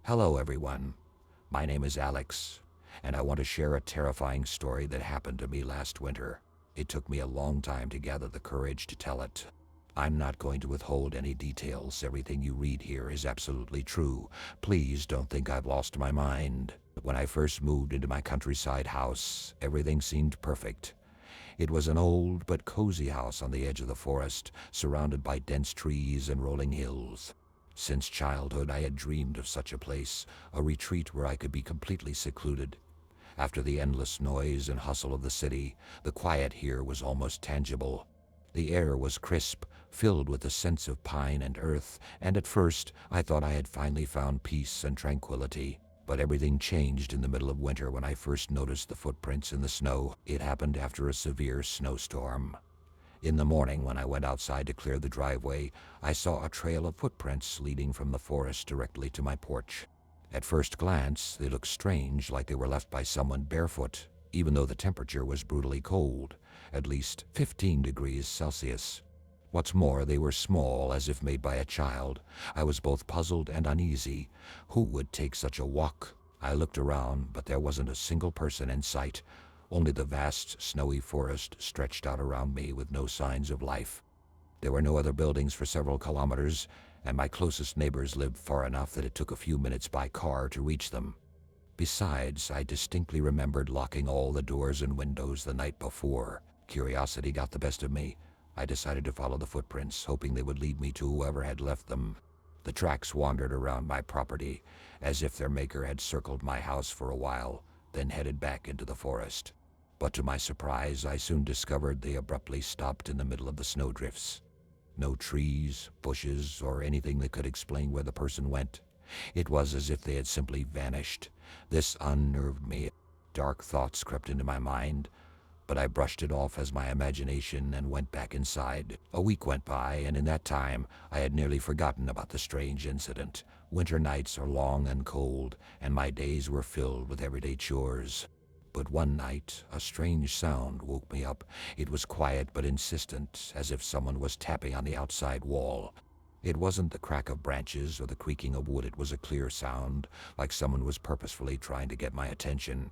Hello, everyone. My name is Alex, and I want to share a terrifying story that happened to me last winter. It took me a long time to gather the courage to tell it. I'm not going to withhold any details. Everything you read here is absolutely true. Please don't think I've lost my mind. When I first moved into my countryside house, everything seemed perfect. It was an old but cozy house on the edge of the forest, surrounded by dense trees and rolling hills. Since childhood, I had dreamed of such a place, a retreat where I could be completely secluded. After the endless noise and hustle of the city, the quiet here was almost tangible. The air was crisp, filled with a sense of pine and earth, and at first I thought I had finally found peace and tranquility. But everything changed in the middle of winter when I first noticed the footprints in the snow. It happened after a severe snowstorm. In the morning, when I went outside to clear the driveway, I saw a trail of footprints leading from the forest directly to my porch. At first glance, they looked strange, like they were left by someone barefoot, even though the temperature was brutally cold, at least 15 degrees Celsius. What's more, they were small, as if made by a child. I was both puzzled and uneasy. Who would take such a walk? I looked around, but there wasn't a single person in sight. Only the vast, snowy forest stretched out around me with no signs of life. There were no other buildings for several kilometers, and my closest neighbors lived far enough that it took a few minutes by car to reach them. Besides, I distinctly remembered locking all the doors and windows the night before. Curiosity got the best of me. I decided to follow the footprints, hoping they would lead me to whoever had left them. The tracks wandered around my property, as if their maker had circled my house for a while, then headed back into the forest. But to my surprise, I soon discovered they abruptly stopped in the middle of the snowdrifts. No trees, bushes, or anything that could explain where the person went. It was as if they had simply vanished. This unnerved me. Dark thoughts crept into my mind, but I brushed it off as my imagination and went back inside. A week went by, and in that time, I had nearly forgotten about the strange incident. Winter nights are long and cold, and my days were filled with everyday chores. But one night, a strange sound woke me up. It was quiet but insistent, as if someone was tapping on the outside wall. It wasn't the crack of branches or the creaking of wood. It was a clear sound, like someone was purposefully trying to get my attention.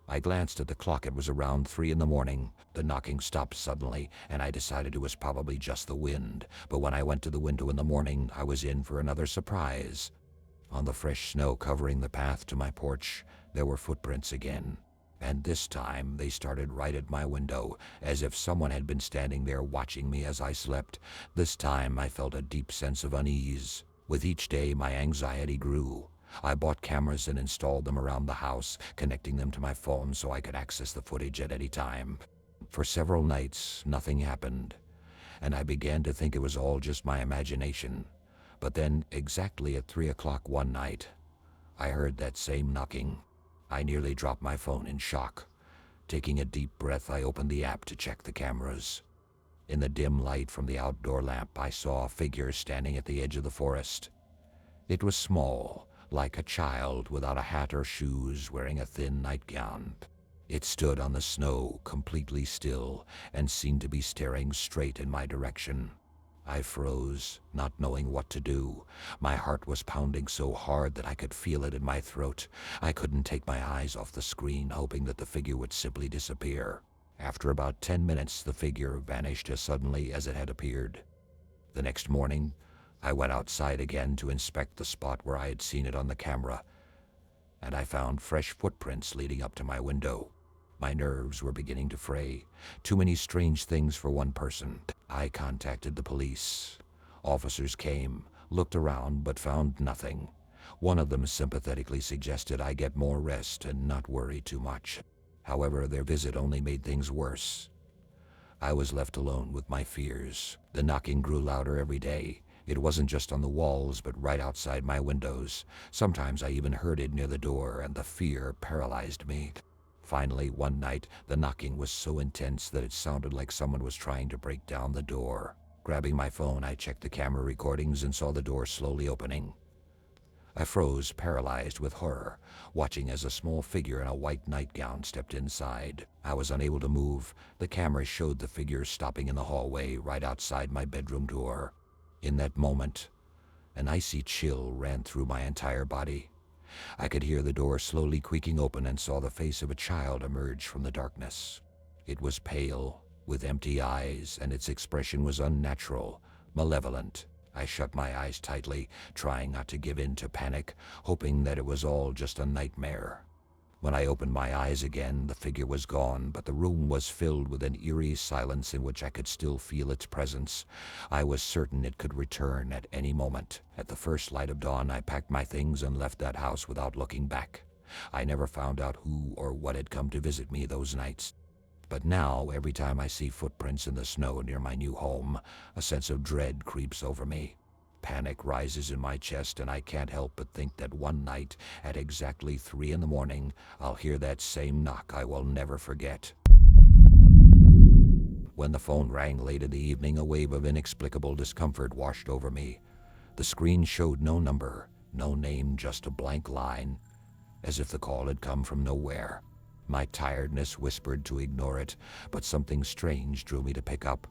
I glanced at the clock. It was around 3 in the morning. The knocking stopped suddenly, and I decided it was probably just the wind. But when I went to the window in the morning, I was in for another surprise. On the fresh snow covering the path to my porch, there were footprints again. And this time, they started right at my window, as if someone had been standing there watching me as I slept. This time, I felt a deep sense of unease. With each day, my anxiety grew. I bought cameras and installed them around the house, connecting them to my phone so I could access the footage at any time. For several nights, nothing happened, and I began to think it was all just my imagination. But then, exactly at 3 o'clock one night, I heard that same knocking. I nearly dropped my phone in shock. Taking a deep breath, I opened the app to check the cameras. In the dim light from the outdoor lamp, I saw a figure standing at the edge of the forest. It was small, like a child, without a hat or shoes, wearing a thin nightgown. It stood on the snow, completely still, and seemed to be staring straight in my direction. I froze, not knowing what to do. My heart was pounding so hard that I could feel it in my throat. I couldn't take my eyes off the screen, hoping that the figure would simply disappear. After about 10 minutes, the figure vanished as suddenly as it had appeared. The next morning, I went outside again to inspect the spot where I had seen it on the camera, and I found fresh footprints leading up to my window. My nerves were beginning to fray. Too many strange things for one person. I contacted the police. Officers came, looked around, but found nothing. One of them sympathetically suggested I get more rest and not worry too much. However, their visit only made things worse. I was left alone with my fears. The knocking grew louder every day. It wasn't just on the walls, but right outside my windows. Sometimes I even heard it near the door, and the fear paralyzed me. Finally, one night, the knocking was so intense that it sounded like someone was trying to break down the door. Grabbing my phone, I checked the camera recordings and saw the door slowly opening. I froze, paralyzed with horror, watching as a small figure in a white nightgown stepped inside. I was unable to move. The camera showed the figure stopping in the hallway right outside my bedroom door. In that moment, an icy chill ran through my entire body. I could hear the door slowly creaking open and saw the face of a child emerge from the darkness. It was pale, with empty eyes, and its expression was unnatural, malevolent. I shut my eyes tightly, trying not to give in to panic, hoping that it was all just a nightmare. When I opened my eyes again, the figure was gone, but the room was filled with an eerie silence in which I could still feel its presence. I was certain it could return at any moment. At the first light of dawn, I packed my things and left that house without looking back. I never found out who or what had come to visit me those nights. But now, every time I see footprints in the snow near my new home, a sense of dread creeps over me. Panic rises in my chest, and I can't help but think that one night, at exactly 3 a.m, I'll hear that same knock I will never forget. When the phone rang late in the evening, a wave of inexplicable discomfort washed over me. The screen showed no number, no name, just a blank line, as if the call had come from nowhere. My tiredness whispered to ignore it, but something strange drew me to pick up.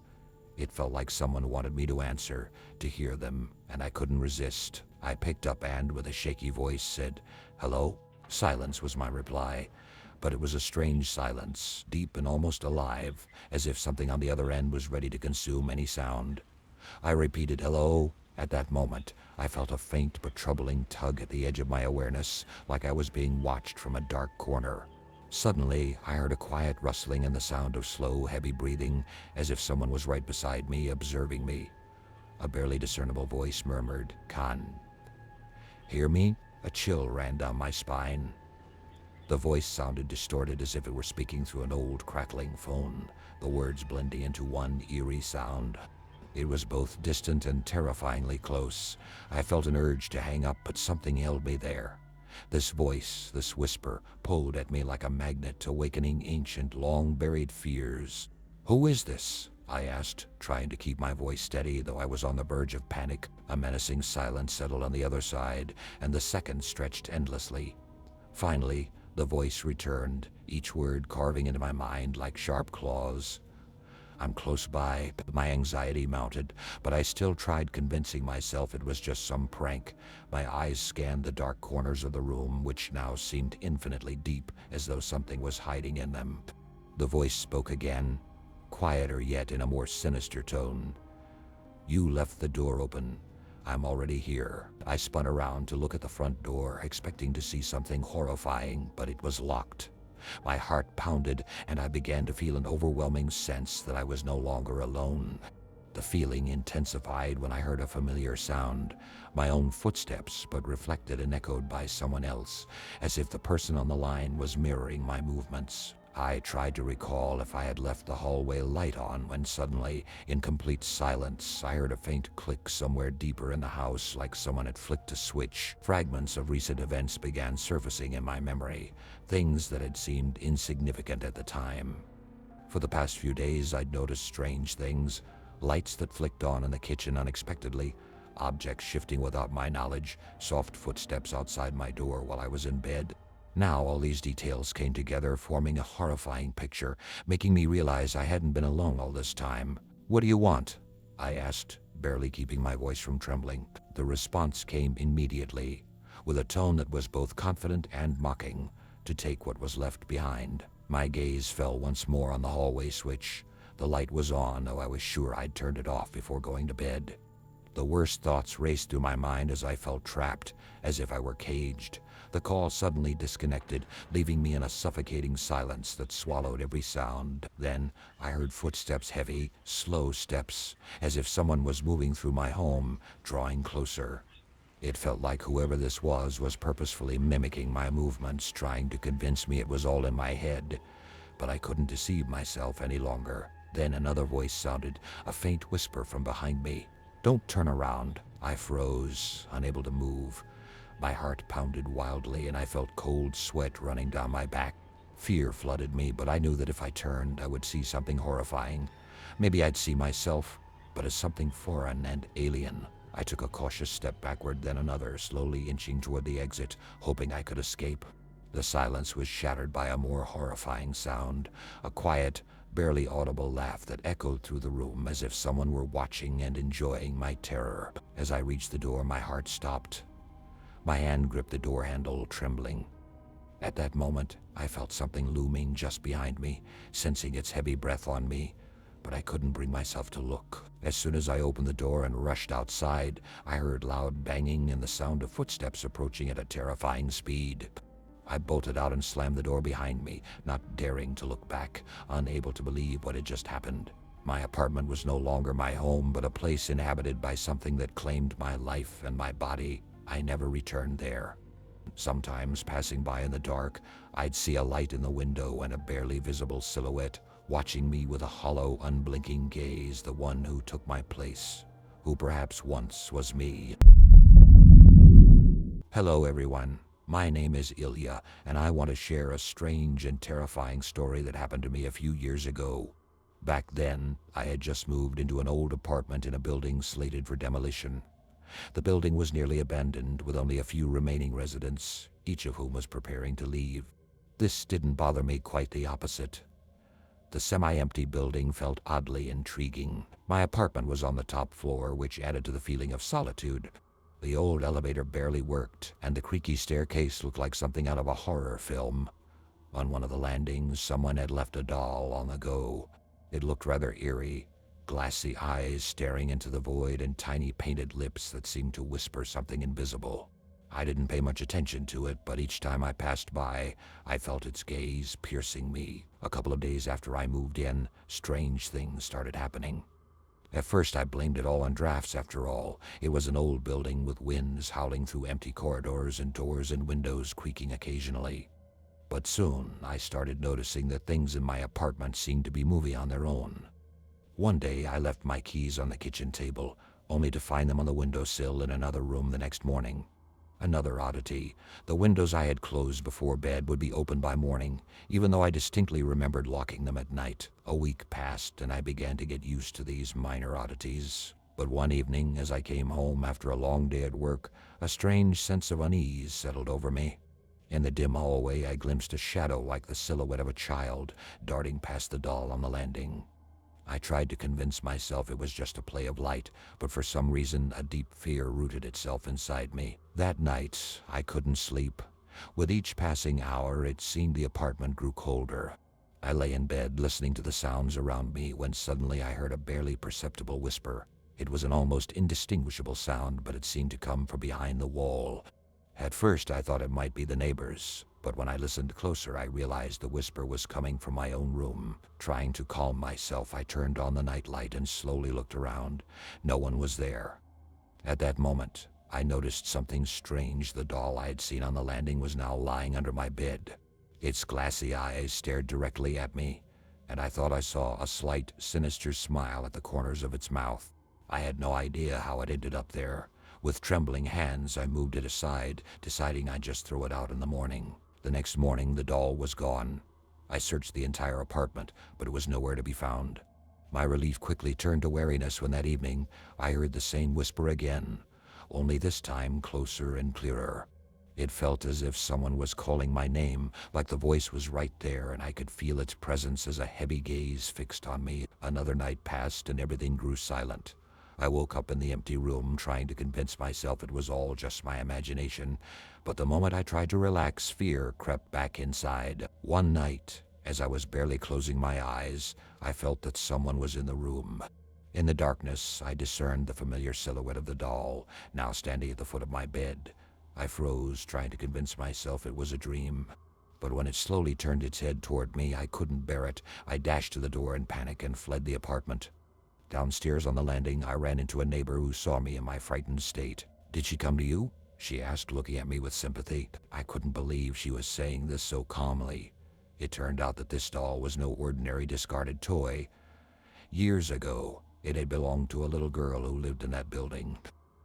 It felt like someone wanted me to answer, to hear them, and I couldn't resist. I picked up and, with a shaky voice, said, "Hello?" Silence was my reply, but it was a strange silence, deep and almost alive, as if something on the other end was ready to consume any sound. I repeated, "Hello?" At that moment, I felt a faint but troubling tug at the edge of my awareness, like I was being watched from a dark corner. Suddenly, I heard a quiet rustling and the sound of slow, heavy breathing, as if someone was right beside me, observing me. A barely discernible voice murmured, "Khan." "Hear me?" A chill ran down my spine. The voice sounded distorted, as if it were speaking through an old, crackling phone, the words blending into one eerie sound. It was both distant and terrifyingly close. I felt an urge to hang up, but something held me there. This voice, this whisper, pulled at me like a magnet, awakening ancient, long-buried fears. "Who is this?" I asked, trying to keep my voice steady, though I was on the verge of panic. A menacing silence settled on the other side, and the seconds stretched endlessly. Finally, the voice returned, each word carving into my mind like sharp claws. "I'm close by." My anxiety mounted, but I still tried convincing myself it was just some prank. My eyes scanned the dark corners of the room, which now seemed infinitely deep, as though something was hiding in them. The voice spoke again, quieter yet in a more sinister tone. "You left the door open. I'm already here." I spun around to look at the front door, expecting to see something horrifying, but it was locked. My heart pounded, and I began to feel an overwhelming sense that I was no longer alone. The feeling intensified when I heard a familiar sound, my own footsteps, but reflected and echoed by someone else, as if the person on the line was mirroring my movements. I tried to recall if I had left the hallway light on when suddenly, in complete silence, I heard a faint click somewhere deeper in the house, like someone had flicked a switch. Fragments of recent events began surfacing in my memory, things that had seemed insignificant at the time. For the past few days, I'd noticed strange things, lights that flicked on in the kitchen unexpectedly, objects shifting without my knowledge, soft footsteps outside my door while I was in bed. Now all these details came together, forming a horrifying picture, making me realize I hadn't been alone all this time. "What do you want?" I asked, barely keeping my voice from trembling. The response came immediately, with a tone that was both confident and mocking, to take what was left behind. My gaze fell once more on the hallway switch. The light was on, though I was sure I'd turned it off before going to bed. The worst thoughts raced through my mind as I felt trapped, as if I were caged. The call suddenly disconnected, leaving me in a suffocating silence that swallowed every sound. Then I heard footsteps, heavy, slow steps, as if someone was moving through my home, drawing closer. It felt like whoever this was purposefully mimicking my movements, trying to convince me it was all in my head. But I couldn't deceive myself any longer. Then another voice sounded, a faint whisper from behind me. "Don't turn around." I froze, unable to move. My heart pounded wildly, and I felt cold sweat running down my back. Fear flooded me, but I knew that if I turned, I would see something horrifying. Maybe I'd see myself, but as something foreign and alien. I took a cautious step backward, then another, slowly inching toward the exit, hoping I could escape. The silence was shattered by a more horrifying sound, a quiet, barely audible laugh that echoed through the room as if someone were watching and enjoying my terror. As I reached the door, my heart stopped. My hand gripped the door handle, trembling. At that moment, I felt something looming just behind me, sensing its heavy breath on me, but I couldn't bring myself to look. As soon as I opened the door and rushed outside, I heard loud banging and the sound of footsteps approaching at a terrifying speed. I bolted out and slammed the door behind me, not daring to look back, unable to believe what had just happened. My apartment was no longer my home, but a place inhabited by something that claimed my life and my body. I never returned there. Sometimes, passing by in the dark, I'd see a light in the window and a barely visible silhouette, watching me with a hollow, unblinking gaze, the one who took my place, who perhaps once was me. Hello everyone, my name is Ilya, and I want to share a strange and terrifying story that happened to me a few years ago. Back then, I had just moved into an old apartment in a building slated for demolition. The building was nearly abandoned, with only a few remaining residents, each of whom was preparing to leave. This didn't bother me, quite the opposite. The semi-empty building felt oddly intriguing. My apartment was on the top floor, which added to the feeling of solitude. The old elevator barely worked, and the creaky staircase looked like something out of a horror film. On one of the landings, someone had left a doll on the go. It looked rather eerie. Glassy eyes staring into the void and tiny painted lips that seemed to whisper something invisible. I didn't pay much attention to it, but each time I passed by, I felt its gaze piercing me. A couple of days after I moved in, strange things started happening. At first I blamed it all on drafts. After all, it was an old building with winds howling through empty corridors and doors and windows creaking occasionally. But soon I started noticing that things in my apartment seemed to be moving on their own. One day I left my keys on the kitchen table, only to find them on the windowsill in another room the next morning. Another oddity, the windows I had closed before bed would be open by morning, even though I distinctly remembered locking them at night. A week passed and I began to get used to these minor oddities. But one evening, as I came home after a long day at work, a strange sense of unease settled over me. In the dim hallway I glimpsed a shadow like the silhouette of a child, darting past the doll on the landing. I tried to convince myself it was just a play of light, but for some reason a deep fear rooted itself inside me. That night, I couldn't sleep. With each passing hour, it seemed the apartment grew colder. I lay in bed listening to the sounds around me when suddenly I heard a barely perceptible whisper. It was an almost indistinguishable sound, but it seemed to come from behind the wall. At first, I thought it might be the neighbors, but when I listened closer, I realized the whisper was coming from my own room. Trying to calm myself, I turned on the nightlight and slowly looked around. No one was there. At that moment, I noticed something strange. The doll I had seen on the landing was now lying under my bed. Its glassy eyes stared directly at me, and I thought I saw a slight, sinister smile at the corners of its mouth. I had no idea how it ended up there. With trembling hands, I moved it aside, deciding I'd just throw it out in the morning. The next morning, the doll was gone. I searched the entire apartment, but it was nowhere to be found. My relief quickly turned to wariness when that evening I heard the same whisper again, only this time closer and clearer. It felt as if someone was calling my name, like the voice was right there and I could feel its presence as a heavy gaze fixed on me. Another night passed and everything grew silent. I woke up in the empty room, trying to convince myself it was all just my imagination, but the moment I tried to relax, fear crept back inside. One night, as I was barely closing my eyes, I felt that someone was in the room. In the darkness, I discerned the familiar silhouette of the doll, now standing at the foot of my bed. I froze, trying to convince myself it was a dream. But when it slowly turned its head toward me, I couldn't bear it. I dashed to the door in panic and fled the apartment. Downstairs on the landing, I ran into a neighbor who saw me in my frightened state. "Did she come to you?" she asked, looking at me with sympathy. I couldn't believe she was saying this so calmly. It turned out that this doll was no ordinary discarded toy. Years ago, it had belonged to a little girl who lived in that building.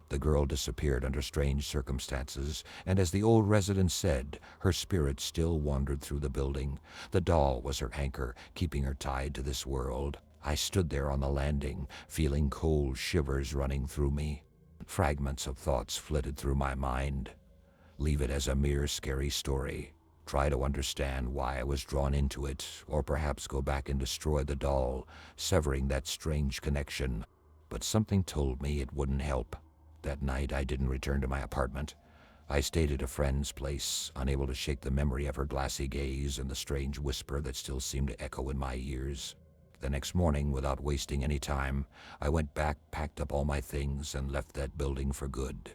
The girl disappeared under strange circumstances, and as the old resident said, her spirit still wandered through the building. The doll was her anchor, keeping her tied to this world. I stood there on the landing, feeling cold shivers running through me. Fragments of thoughts flitted through my mind. Leave it as a mere scary story. Try to understand why I was drawn into it, or perhaps go back and destroy the doll, severing that strange connection. But something told me it wouldn't help. That night I didn't return to my apartment. I stayed at a friend's place, unable to shake the memory of her glassy gaze and the strange whisper that still seemed to echo in my ears. The next morning, without wasting any time, I went back, packed up all my things, and left that building for good.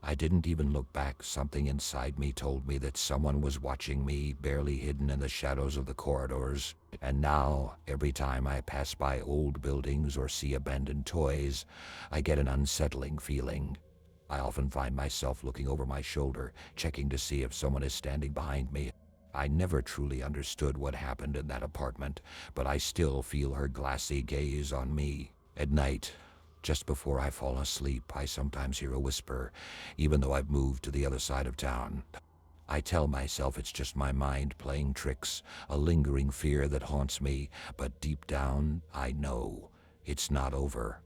I didn't even look back. Something inside me told me that someone was watching me, barely hidden in the shadows of the corridors. And now, every time I pass by old buildings or see abandoned toys, I get an unsettling feeling. I often find myself looking over my shoulder, checking to see if someone is standing behind me. I never truly understood what happened in that apartment, but I still feel her glassy gaze on me. At night, just before I fall asleep, I sometimes hear a whisper, even though I've moved to the other side of town. I tell myself it's just my mind playing tricks, a lingering fear that haunts me, but deep down, I know it's not over.